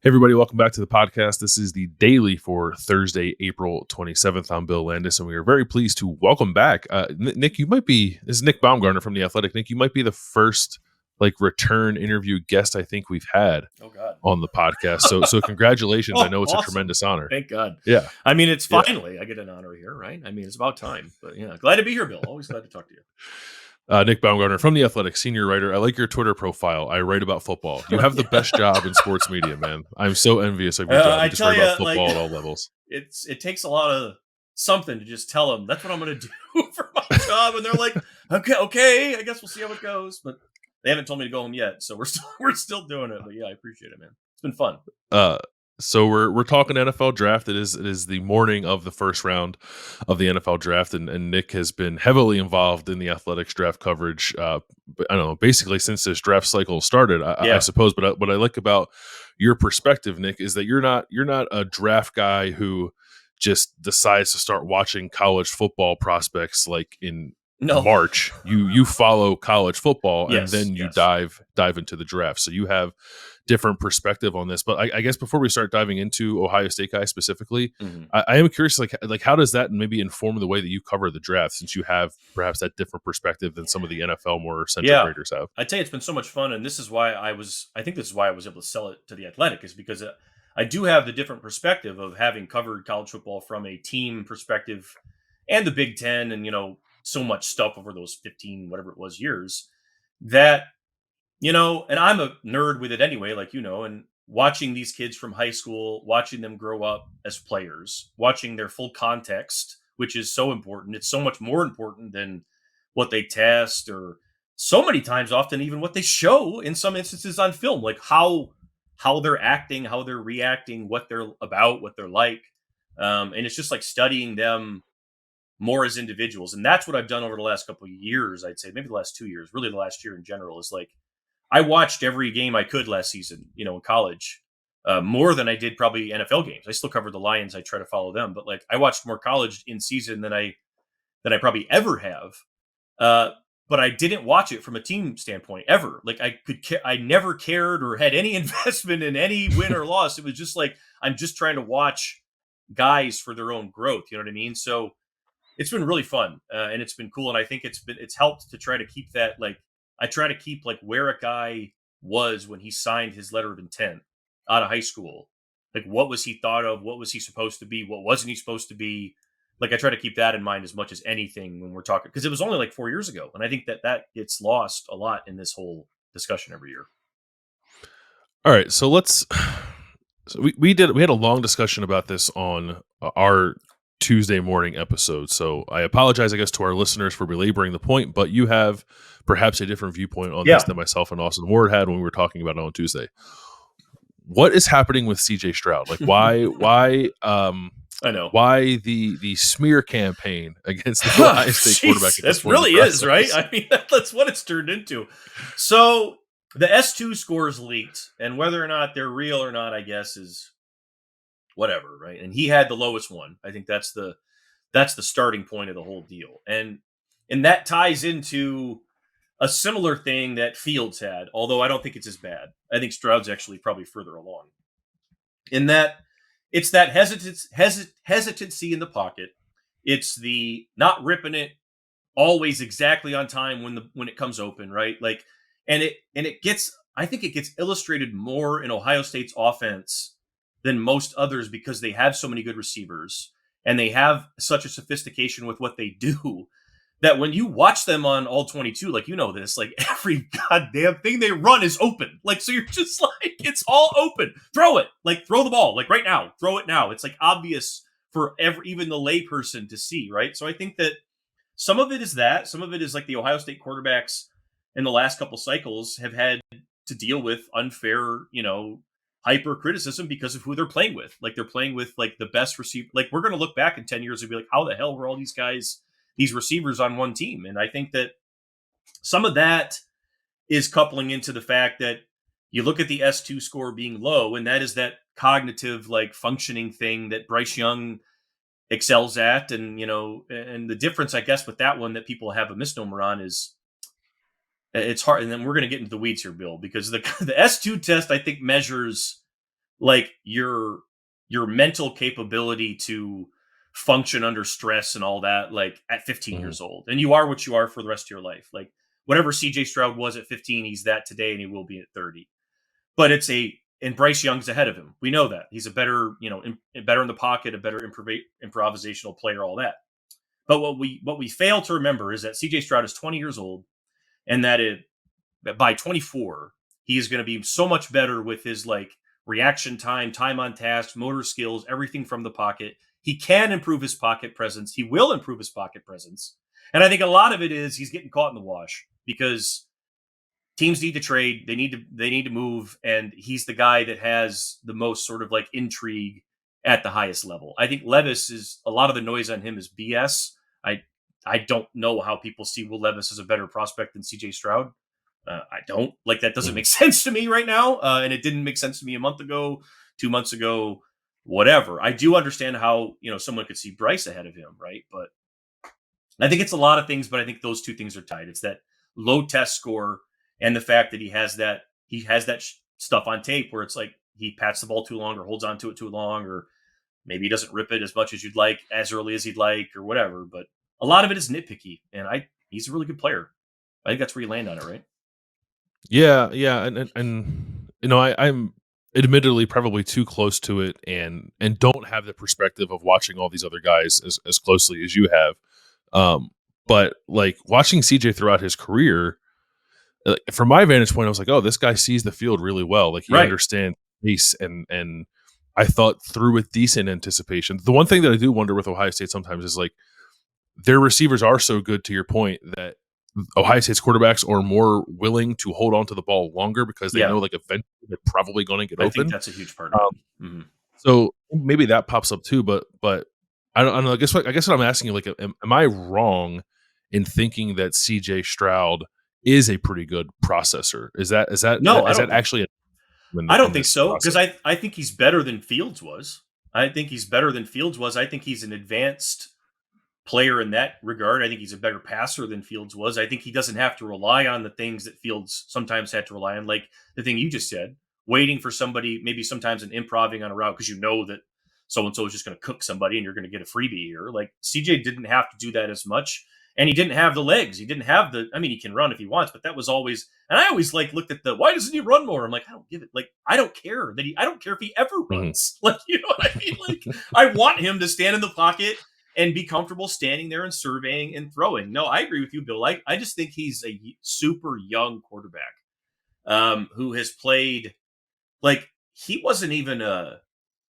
Hey, everybody, welcome back to the podcast. This is the daily for Thursday, April 27th. I'm Bill Landis, and we are very pleased to welcome back. Nick, this is Nick Baumgardner from The Athletic. Nick, you might be the first return interview guest I think we've had on the podcast. So congratulations. I know it's awesome. A tremendous honor. Thank God. Yeah. I mean, it's finally I get an honor here, right? I mean, it's about time. But yeah, glad to be here, Bill. Always glad to talk to you. Nick Baumgardner from The Athletic, senior writer. I like your Twitter profile. I write about football. You have the best job in sports media, man. I'm so envious of your job. You just write about football at all levels. It takes a lot of something to just tell them that's what I'm going to do for my job, and they're like, okay, I guess we'll see how it goes. But they haven't told me to go home yet, so we're still doing it. But yeah, I appreciate it, man. It's been fun. So we're talking NFL draft. It is the morning of the first round of the NFL draft, and Nick has been heavily involved in the Athletics draft coverage. I don't know, basically since this draft cycle started, I suppose. But what I like about your perspective, Nick, is that you're not a draft guy who just decides to start watching college football prospects like in March. You follow college football, and then you dive into the draft. So you have different perspective on this. But I guess before we start diving into Ohio State guys specifically, I am curious, like how does that maybe inform the way that you cover the draft, since you have perhaps that different perspective than some of the NFL more centric writers have? I tell you, it's been so much fun, and this is why I think this is why I was able to sell it to The Athletic, is because I do have the different perspective of having covered college football from a team perspective and the Big Ten, and so much stuff over those 15 whatever it was years that. And I'm a nerd with it anyway, and watching these kids from high school, watching them grow up as players, watching their full context, which is so important. It's so much more important than what they test, or so many times, often even what they show in some instances on film, like how they're acting, how they're reacting, what they're about, what they're like. And it's just like studying them more as individuals. And that's what I've done over the last couple of years, I'd say, maybe the last 2 years, really the last year in general, is like, I watched every game I could last season, in college, more than I did probably NFL games. I still cover the Lions. I try to follow them, but I watched more college in season than I probably ever have. But I didn't watch it from a team standpoint ever. I never cared or had any investment in any win or loss. It was just I'm just trying to watch guys for their own growth. You know what I mean? So it's been really fun, and it's been cool. And I think it's helped to try to keep that I try to keep where a guy was when he signed his letter of intent out of high school. What was he thought of? What was he supposed to be? What wasn't he supposed to be? I try to keep that in mind as much as anything when we're talking, because it was only 4 years ago. And I think that gets lost a lot in this whole discussion every year. All right. So we had a long discussion about this on our Tuesday morning episode. So I apologize, I guess, to our listeners for belaboring the point, but you have perhaps a different viewpoint on this than myself and Austin Ward had when we were talking about it on Tuesday. What is happening with CJ Stroud? Why I know why the smear campaign against the Ohio State quarterback? This really is, right? I mean, that's what it's turned into. So the S2 scores leaked, and whether or not they're real or not, I guess, is whatever, right? And he had the lowest one. I think that's the starting point of the whole deal. And that ties into a similar thing that Fields had, although I don't think it's as bad. I think Stroud's actually probably further along. In that it's that hesitancy in the pocket. It's the not ripping it always exactly on time when it comes open, right? I think it gets illustrated more in Ohio State's offense than most others, because they have so many good receivers and they have such a sophistication with what they do, that when you watch them on all 22, this, every goddamn thing they run is open. So you're just it's all open. Throw it, throw the ball, right now, throw it now. It's obvious for even the layperson to see, right? So I think that some of it is that, some of it is the Ohio State quarterbacks in the last couple cycles have had to deal with unfair, hyper criticism because of who they're playing with. They're playing with the best receiver. We're going to look back in 10 years and be how the hell were all these guys, these receivers on one team? And I think that some of that is coupling into the fact that you look at the S2 score being low, and that is that cognitive functioning thing that Bryce Young excels at. And, and the difference, I guess, with that one that people have a misnomer on is it's hard. And then we're going to get into the weeds here, Bill, because the S2 test, I think, measures like your mental capability to function under stress and all that, like at 15 Mhm. years old. And you are what you are for the rest of your life. Like whatever CJ Stroud was at 15, he's that today and he will be at 30. But and Bryce Young's ahead of him. We know that. He's a better, better in the pocket, a better improvisational player, all that. But what we fail to remember is that CJ Stroud is 20 years old and that by 24, he is going to be so much better with his like reaction time, time on task, motor skills, everything from the pocket. He can improve his pocket presence. He will improve his pocket presence. And I think a lot of it is he's getting caught in the wash because teams need to trade. They need to move, and he's the guy that has the most sort of like intrigue at the highest level. I think Levis is a lot of the noise on him is BS. I don't know how people see Will Levis as a better prospect than CJ Stroud. I don't like that. Doesn't Mhm. make sense to me right now, and it didn't make sense to me a month ago, 2 months ago, whatever. I do understand how someone could see Bryce ahead of him, right? But I think it's a lot of things, but I think those two things are tied. It's that low test score and the fact that he has that stuff on tape where it's like he pats the ball too long or holds on to it too long, or maybe he doesn't rip it as much as you'd like, as early as he'd like, or whatever. But a lot of it is nitpicky, and he's a really good player. I think that's where you land on it, right? Yeah, yeah, and I'm admittedly probably too close to it, and don't have the perspective of watching all these other guys as closely as you have. Um, but like watching CJ throughout his career, from my vantage point, I was like, oh, this guy sees the field really well. Like he Right. understands pace, and I thought through with decent anticipation. The one thing that I do wonder with Ohio State sometimes is like their receivers are so good, to your point, that Ohio State's quarterbacks are more willing to hold on to the ball longer because they Yeah. know like eventually they're probably going to get I think open. that's a huge part of it. Um, Mhm. so maybe that pops up too, but I don't know. I guess what I'm asking you, like, am I wrong in thinking that CJ Stroud is a pretty good processor? Is that is that No, I is don't that think actually I don't in think this so because process? I think he's better than Fields was. I think he's better than Fields was. I think he's an advanced player in that regard. I think he's a better passer than Fields was. I think he doesn't have to rely on the things that Fields sometimes had to rely on, like the thing you just said, waiting for somebody, maybe sometimes an improving on a route because you know that so and so is just going to cook somebody and you're going to get a freebie here. Like CJ didn't have to do that as much. And he didn't have the legs. He didn't have I mean, he can run if he wants, but that was always, and I always like looked at why doesn't he run more? I'm like, I don't give it. Like, I don't care I don't care if he ever Mhm. runs. Like, you know what I mean? Like, I want him to stand in the pocket and be comfortable standing there and surveying and throwing. No, I agree with you, Bill. I just think he's a super young quarterback who has played like he wasn't even a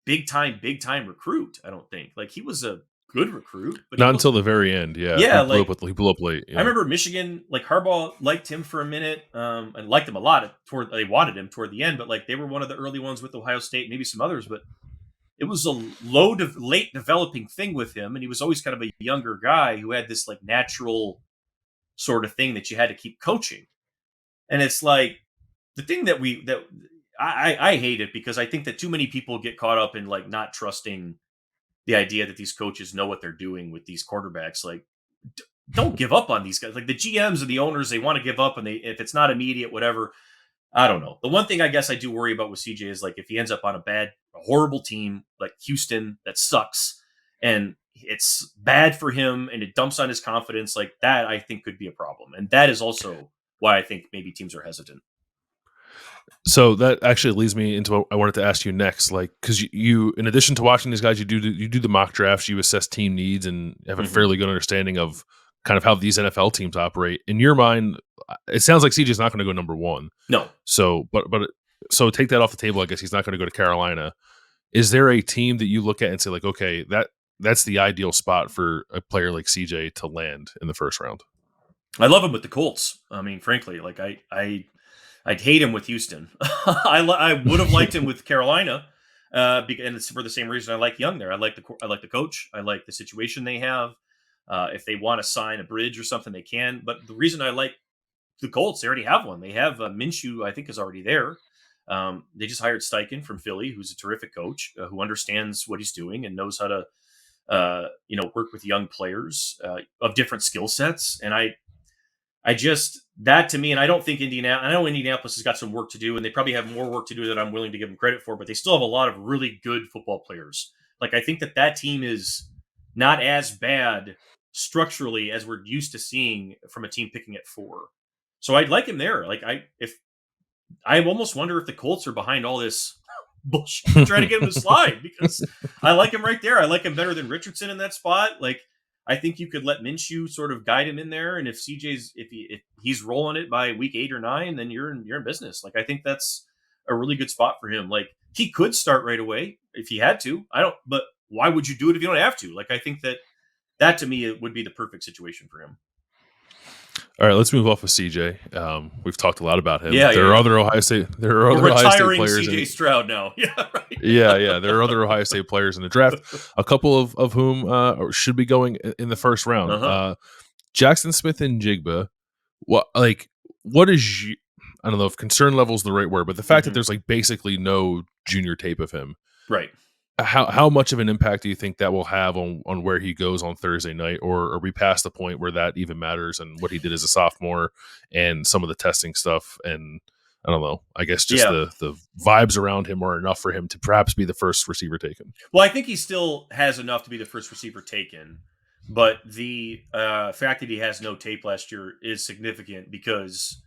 big time recruit. I don't think like he was a good recruit, but he Not until wasn't. the very end. Yeah, Yeah, like he blew up late. I Yeah. remember Michigan, like Harbaugh liked him for a minute and liked him a lot. Toward they wanted him toward the end, but like they were one of the early ones with Ohio State, maybe some others, but it was a late developing thing with him, and he was always kind of a younger guy who had this like natural sort of thing that you had to keep coaching. And it's like the thing that I hate it because I think that too many people get caught up in like not trusting the idea that these coaches know what they're doing with these quarterbacks. Like, don't give up on these guys. Like the GMs and the owners, they want to give up, and if it's not immediate, whatever. I don't know. The one thing I guess I do worry about with CJ is like if he ends up on a horrible team like Houston that sucks, and it's bad for him and it dumps on his confidence, like that I think could be a problem. And that is also why I think maybe teams are hesitant. So that actually leads me into what I wanted to ask you next. Like, because you, in addition to watching these guys, you do the mock drafts, you assess team needs, and have a Hmm. fairly good understanding of kind of how these NFL teams operate. In your mind, it sounds like CJ's not going to go number one. No, So, so take that off the table. I guess he's not going to go to Carolina. Is there a team that you look at and say like, okay, that's the ideal spot for a player like CJ to land in the first round? I love him with the Colts. I mean, frankly, like I'd hate him with Houston. I would have liked him with Carolina, and it's for the same reason I like Young there. I like the coach. I like the situation they have. If they want to sign a bridge or something, they can. But the reason I like the Colts, they already have one. They have Minshew, I think, is already there. They just hired Steichen from Philly, who's a terrific coach who understands what he's doing and knows how to, work with young players of different skill sets. And that to me, and I don't think I know Indianapolis has got some work to do, and they probably have more work to do than I'm willing to give them credit for, but they still have a lot of really good football players. Like, I think that team is not as bad structurally as we're used to seeing from a team picking at 4. So I'd like him there. I almost wonder if the Colts are behind all this bullshit trying to get him to slide, because I like him right there. I like him better than Richardson in that spot. Like, I think you could let Minshew sort of guide him in there, and if he's rolling it by week 8 or 9, then you're in business. Like, I think that's a really good spot for him. Like, he could start right away if he had to. But why would you do it if you don't have to? Like, I think that to me it would be the perfect situation for him. All right, let's move off of CJ. We've talked a lot about him. Yeah, There yeah, are yeah. other Ohio State. There are We're other Ohio State retiring players. CJ Stroud now. Yeah, right. Yeah. There are other Ohio State players in the draft. A couple of whom should be going in the first round. Uh-huh. Jaxon Smith-Njigba. What is I don't know if concern level is the right word, but the fact that there's like basically no junior tape of him. Right. How much of an impact do you think that will have on where he goes on Thursday night, or are we past the point where that even matters, and what he did as a sophomore and some of the testing stuff, and I don't know, I guess just the vibes around him are enough for him to perhaps be the first receiver taken? Well, I think he still has enough to be the first receiver taken, but the fact that he has no tape last year is significant because,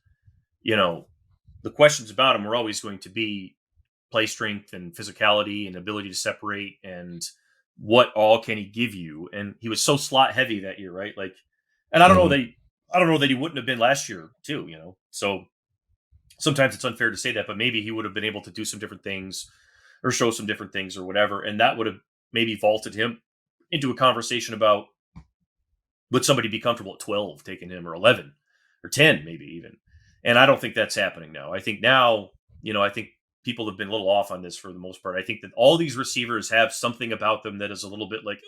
the questions about him are always going to be play strength and physicality and ability to separate, and what all can he give you. And he was so slot heavy that year, right? Like, and I don't know that he wouldn't have been last year too, So sometimes it's unfair to say that, but maybe he would have been able to do some different things or show some different things or whatever, and that would have maybe vaulted him into a conversation about would somebody be comfortable at 12 taking him, or 11 or 10 maybe even. And I don't think that's happening now. I think now, I think people have been a little off on this for the most part. I think that all these receivers have something about them that is a little bit like,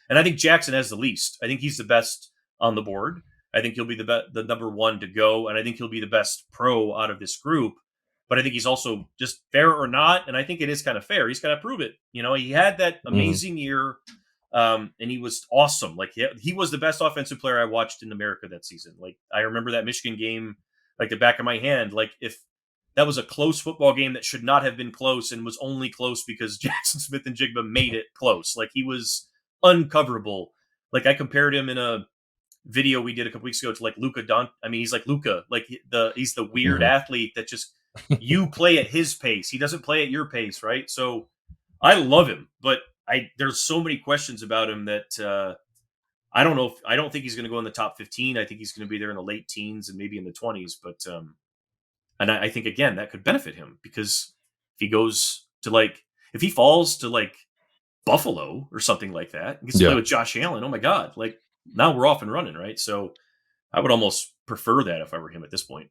and I think Jaxon has the least. I think he's the best on the board. I think he'll be the number one to go, and I think he'll be the best pro out of this group. But I think he's also just fair or not, and I think it is kind of fair. He's got to prove it. He had that amazing year, and he was awesome. Like, he was the best offensive player I watched in America that season. Like, I remember that Michigan game like the back of my hand. Like, if that was a close football game that should not have been close and was only close because Jaxon Smith-Njigba made it close. Like, he was uncoverable. Like, I compared him in a video we did a couple weeks ago to like Luka he's like Luka. Like, he's the weird athlete that just you play at his pace. He doesn't play at your pace, right? So I love him, but there's so many questions about him that I don't know. I don't think he's going to go in the top 15. I think he's going to be there in the late teens and maybe in the 20s. But and I think, again, that could benefit him, because if he goes to if he falls to like Buffalo or something like that, and gets to play with Josh Allen, oh my God, like, now we're off and running, right? So I would almost prefer that if I were him at this point.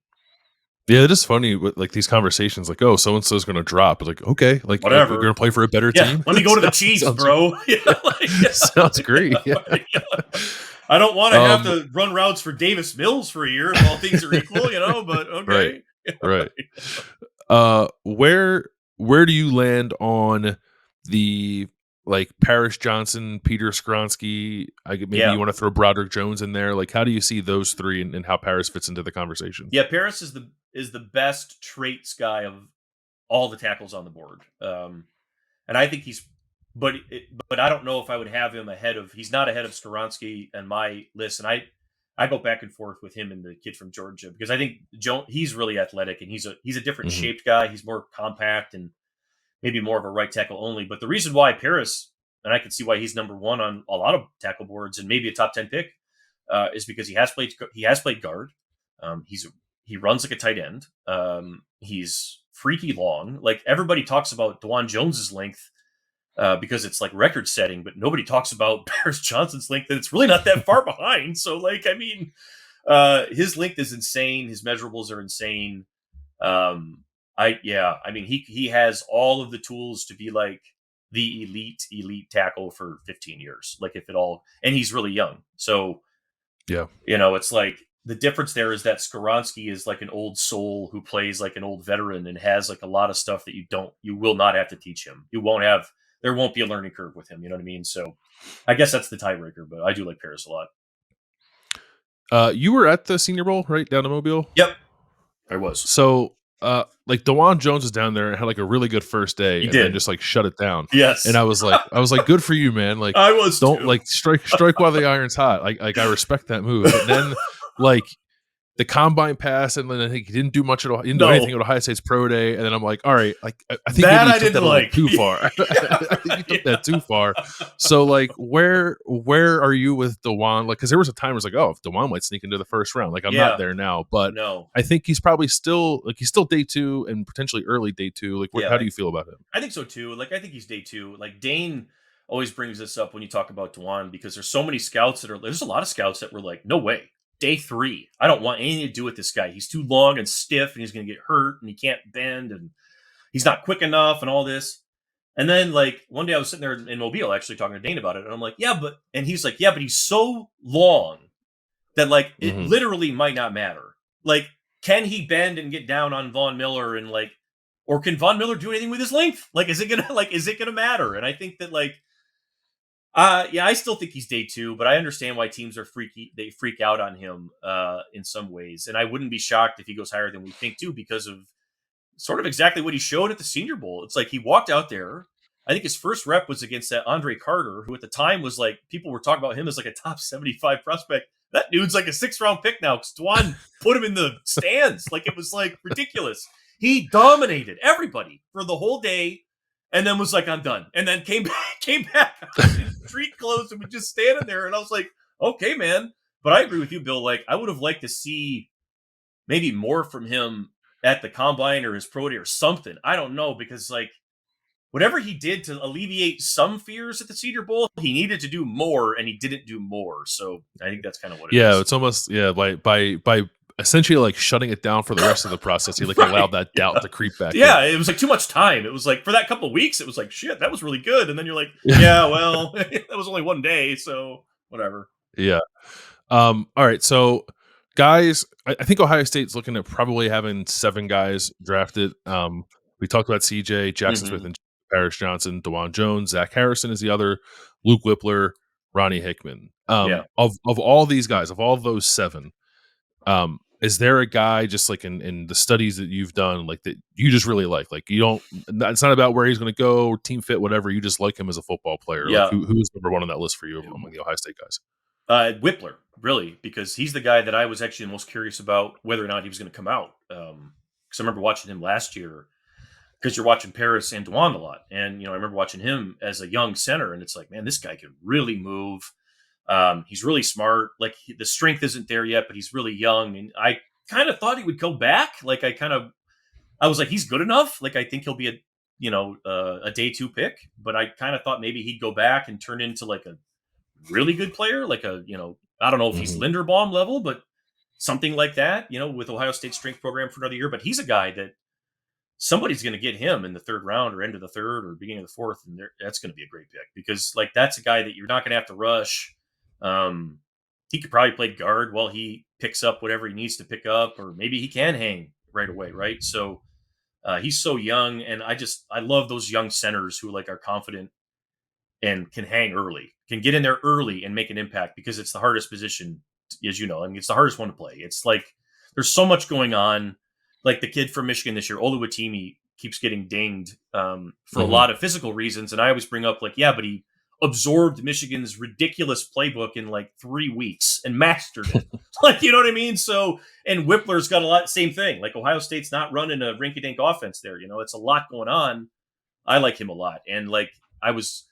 Yeah, it is funny with like these conversations, like, oh, so and so is going to drop. It's like, okay, like, whatever, we're going to play for a better team. Let me go to the Chiefs, bro. Sounds great. Yeah. I don't want to have to run routes for Davis Mills for a year if all things are equal, but okay. Right. Where do you land on the like Paris Johnson, Peter Skronsky? Maybe you want to throw Broderick Jones in there. Like, how do you see those three and how Paris fits into the conversation? Yeah, Paris is the best traits guy of all the tackles on the board, and I think but I don't know if I would have him ahead of. He's not ahead of Skronsky on my list, and I go back and forth with him and the kid from Georgia, because I think he's really athletic, and he's a different shaped guy. He's more compact and maybe more of a right tackle only. But the reason why Paris, and I can see why he's number one on a lot of tackle boards and maybe a top 10 pick, is because he has played guard. He runs like a tight end. He's freaky long. Like, everybody talks about DeJuan Jones's length because it's like record setting, but nobody talks about Paris Johnson's length, and it's really not that far behind. So, like, I mean, his length is insane. His measurables are insane. He has all of the tools to be like the elite tackle for 15 years, like, if it all, and he's really young. So, it's like the difference there is that Skronsky is like an old soul who plays like an old veteran and has like a lot of stuff that you will not have to teach him. There won't be a learning curve with him. You know what I mean? So I guess that's the tiebreaker, but I do like Paris a lot. You were at the Senior Bowl, right, down in Mobile? Yep, I was. So, like, DeJuan Jones was down there and had, like, a really good first day He and then did. just, like, shut it down, and Yes. I was like, "Good for you, man." Like, I was don't, too. like, strike while the iron's hot. Like, I respect that move, but then, like, the combine pass, and then I think he didn't do much at all. He didn't do anything No, at Ohio State's pro day, and then I'm like, all right, like I think maybe that you I took that didn't a little like. too far. I think you took that too far. So like, where are you with Dewan? Like, because there was a time where it's like, oh, if Dewan might sneak into the first round. Like, I'm not Yeah. there now, but No. I think he's probably still like he's still day 2 and potentially early day 2. Like, Yeah, how do you feel about him? I think so too. Like, I think he's day 2. Like, Dane always brings this up when you talk about Dewan because there's so many scouts there's a lot of scouts that were like, no way, day 3. I don't want anything to do with this guy. He's too long and stiff, and he's going to get hurt, and he can't bend, and he's not quick enough, and all this. And then, like, one day I was sitting there in Mobile actually talking to Dane about it, and I'm like, and he's like, yeah, but he's so long that, like, it Hmm. literally might not matter. Like, can he bend and get down on Von Miller and, like, or can Von Miller do anything with his length? Like, is it gonna matter? And I think that, like, yeah, I still think he's day 2, but I understand why teams are they freak out on him in some ways. And I wouldn't be shocked if he goes higher than we think too, because of sort of exactly what he showed at the Senior Bowl. It's like he walked out there. I think his first rep was against that Andre Carter, who at the time was like, people were talking about him as like a top 75 prospect. That dude's like a 6th-round pick now because Dwan put him in the stands. Like, it was like ridiculous. He dominated everybody for the whole day, and then was like, I'm done. And then came back out in street clothes and was just standing there. And I was like, okay, man. But I agree with you, Bill. Like, I would have liked to see maybe more from him at the combine or his pro day or something. I don't know, because like whatever he did to alleviate some fears at the Cedar Bowl, he needed to do more, and he didn't do more. So I think that's kind of what it Yeah, is. it's almost by essentially like shutting it down for the rest of the process. He like Right. allowed that doubt Yeah. to creep back Yeah. in. It was like too much time. It was like for that couple of weeks, it was like, shit, that was really good. And then you're like, yeah, well, that was only one day. So whatever. Yeah. All right. So, guys, I think Ohio State's looking at probably having 7 guys drafted. We talked about CJ, Jackson Smith, Hmm. and Paris Johnson, DeJuan Jones, Zach Harrison is the other, Luke Whippler, Ronnie Hickman. Yeah. Of all these guys, of all those 7, is there a guy just like in the studies that you've done, like that you just really like? Like you don't, it's not about where he's going to go, team fit, whatever. You just like him as a football player. Like Yeah. who's number 1 on that list for you among the Ohio State guys? Whippler, really, because he's the guy that I was actually the most curious about whether or not he was going to come out. Because I remember watching him last year, because you're watching Paris and Dewan a lot. And, I remember watching him as a young center, and it's like, man, this guy can really move. He's really smart. Like, the strength isn't there yet, but he's really young. And I kind of thought he would go back. Like, I was like, he's good enough. Like, I think he'll be a day 2 pick, but I kind of thought maybe he'd go back and turn into like a really good player, like I don't know if he's Mhm. Linderbaum level, but something like that, with Ohio State strength program for another year. But he's a guy that somebody's going to get him in the 3rd round or end of the 3rd or beginning of the 4th, and that's going to be a great pick because like that's a guy that you're not going to have to rush. Um, he could probably play guard while he picks up whatever he needs to pick up, or maybe he can hang right away, right? So he's so young, and I love those young centers who like are confident and can hang early, can get in there early and make an impact because it's the hardest position, as you know. I mean, it's the hardest one to play. It's like there's so much going on. Like the kid from Michigan this year, Oluwatimi, keeps getting dinged for a Mhm. lot of physical reasons. And I always bring up, like, yeah, but he absorbed Michigan's ridiculous playbook in like 3 weeks and mastered it. Like, you know what I mean? So, and Whippler's got a lot, same thing. Like Ohio State's not running a rinky dink offense there. It's a lot going on. I like him a lot. And like, it was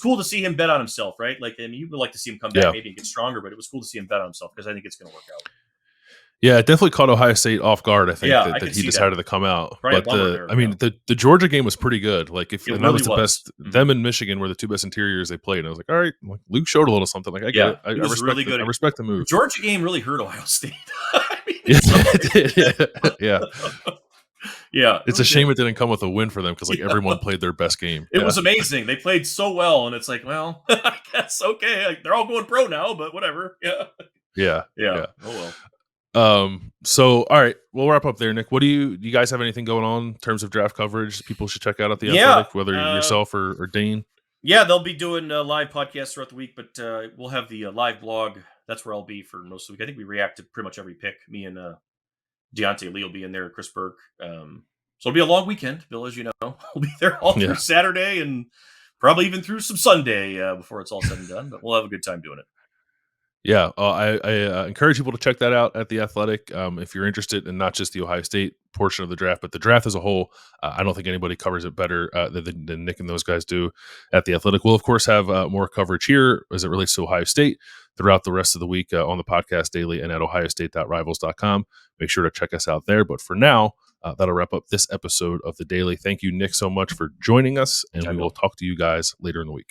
cool to see him bet on himself, right? Like, I mean, you would like to see him come back Yeah. maybe and get stronger, but it was cool to see him bet on himself because I think it's going to work out. Yeah, it definitely caught Ohio State off guard. I think Yeah, that, I that could he see that. decided to come out. Probably a But bummer there. the Georgia game was pretty good. Like if It and that was really the was. best. Mhm. Them and Michigan were the 2 best interiors they played. And I was like, all right, like, Luke showed a little something. Like I get Yeah, it. I he was respect really it. good. I respect the The move. Georgia game really hurt Ohio State. I mean, Yeah, in some it ways. did. Yeah, Yeah, it it's a really shame did. it didn't come with a win for them because like Yeah, everyone played their best game. it Yeah, was amazing. They played so well, and it's like, well, I guess okay. Like, they're all going pro now, but whatever. Yeah, yeah, yeah. yeah. Oh well. So all right, we'll wrap up there, Nick. What do you guys have anything going on in terms of draft coverage people should check out at the Yeah. Athletic, whether yourself or Dane? Yeah, they'll be doing live podcasts throughout the week, but we'll have the live blog that's where I'll be for most of the week. I think we react to pretty much every pick. Me and Deontay Lee will be in there, Chris Burke. So it'll be a long weekend, Bill, as you know. We'll be there all through Yeah. Saturday and probably even through some Sunday before it's all said and done. But we'll have a good time doing it. Yeah, I encourage people to check that out at The Athletic if you're interested in not just the Ohio State portion of the draft, but the draft as a whole. I don't think anybody covers it better than Nick and those guys do at The Athletic. We'll, of course, have more coverage here as it relates to Ohio State throughout the rest of the week on the podcast daily and at ohiostate.rivals.com. Make sure to check us out there. But for now, that'll wrap up this episode of The Daily. Thank you, Nick, so much for joining us, and Anytime, we will Bill. talk to you guys later in the week.